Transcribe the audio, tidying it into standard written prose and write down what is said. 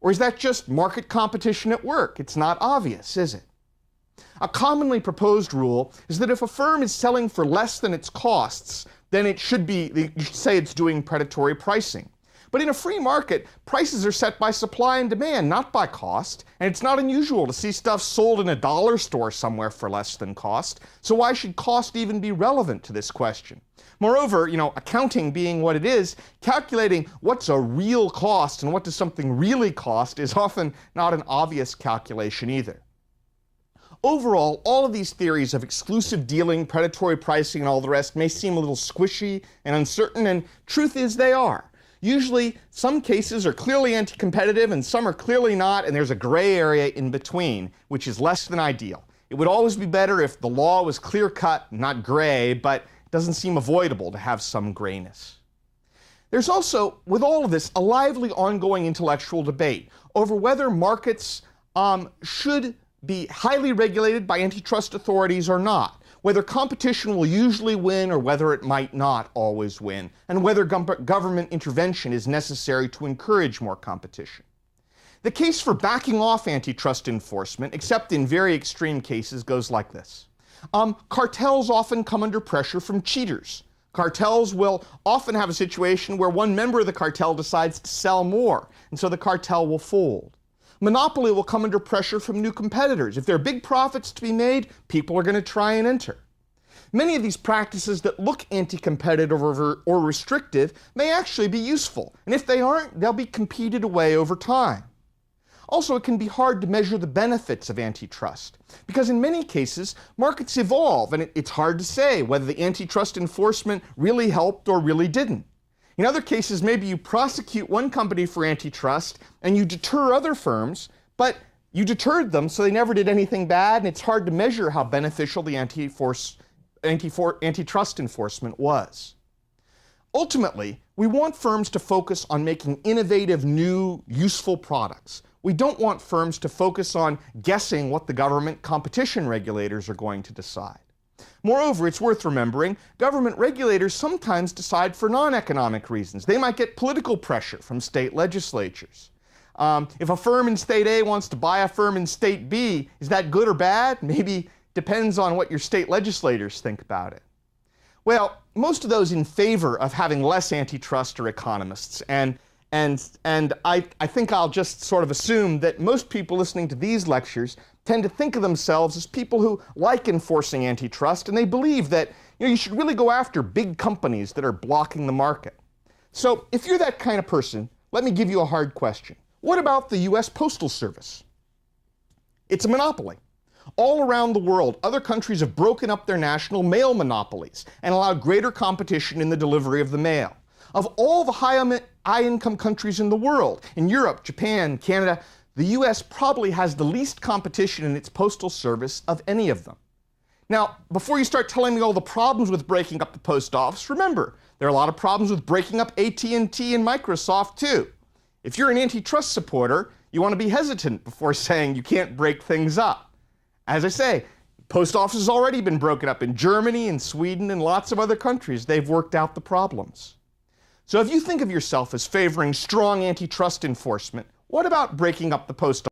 Or is that just market competition at work? It's not obvious, is it? A commonly proposed rule is that if a firm is selling for less than its costs, then you should say it's doing predatory pricing. But in a free market, prices are set by supply and demand, not by cost, and it's not unusual to see stuff sold in a dollar store somewhere for less than cost, so why should cost even be relevant to this question? Moreover, accounting being what it is, calculating what's a real cost and what does something really cost is often not an obvious calculation either. Overall, all of these theories of exclusive dealing, predatory pricing, and all the rest may seem a little squishy and uncertain, and truth is they are. Usually, some cases are clearly anti-competitive and some are clearly not, and there's a gray area in between, which is less than ideal. It would always be better if the law was clear-cut, not gray, but it doesn't seem avoidable to have some grayness. There's also, with all of this, a lively ongoing intellectual debate over whether markets should be highly regulated by antitrust authorities or not, whether competition will usually win or whether it might not always win, and whether government intervention is necessary to encourage more competition. The case for backing off antitrust enforcement, except in very extreme cases, goes like this. Cartels often come under pressure from cheaters. Cartels will often have a situation where one member of the cartel decides to sell more, and so the cartel will fold. Monopoly will come under pressure from new competitors. If there are big profits to be made, people are going to try and enter. Many of these practices that look anti-competitive or restrictive may actually be useful, and if they aren't, they'll be competed away over time. Also, it can be hard to measure the benefits of antitrust, because in many cases, markets evolve, and it's hard to say whether the antitrust enforcement really helped or really didn't. In other cases, maybe you prosecute one company for antitrust and you deter other firms, but you deterred them so they never did anything bad, and it's hard to measure how beneficial the antitrust enforcement was. Ultimately, we want firms to focus on making innovative, new, useful products. We don't want firms to focus on guessing what the government competition regulators are going to decide. Moreover, it's worth remembering, government regulators sometimes decide for non-economic reasons. They might get political pressure from state legislatures. If a firm in state A wants to buy a firm in state B, is that good or bad? Maybe depends on what your state legislators think about it. Well, most of those in favor of having less antitrust are economists, and I think I'll just sort of assume that most people listening to these lectures tend to think of themselves as people who like enforcing antitrust, and they believe that you should really go after big companies that are blocking the market. So if you're that kind of person, let me give you a hard question. What about the US Postal Service? It's a monopoly. All around the world, other countries have broken up their national mail monopolies and allowed greater competition in the delivery of the mail. Of all the high-income countries in the world, in Europe, Japan, Canada, the US probably has the least competition in its postal service of any of them. Now, before you start telling me all the problems with breaking up the post office, remember, there are a lot of problems with breaking up AT&T and Microsoft too. If you're an antitrust supporter, you want to be hesitant before saying you can't break things up. As I say, post office has already been broken up in Germany and Sweden and lots of other countries. They've worked out the problems. So if you think of yourself as favoring strong antitrust enforcement, what about breaking up the post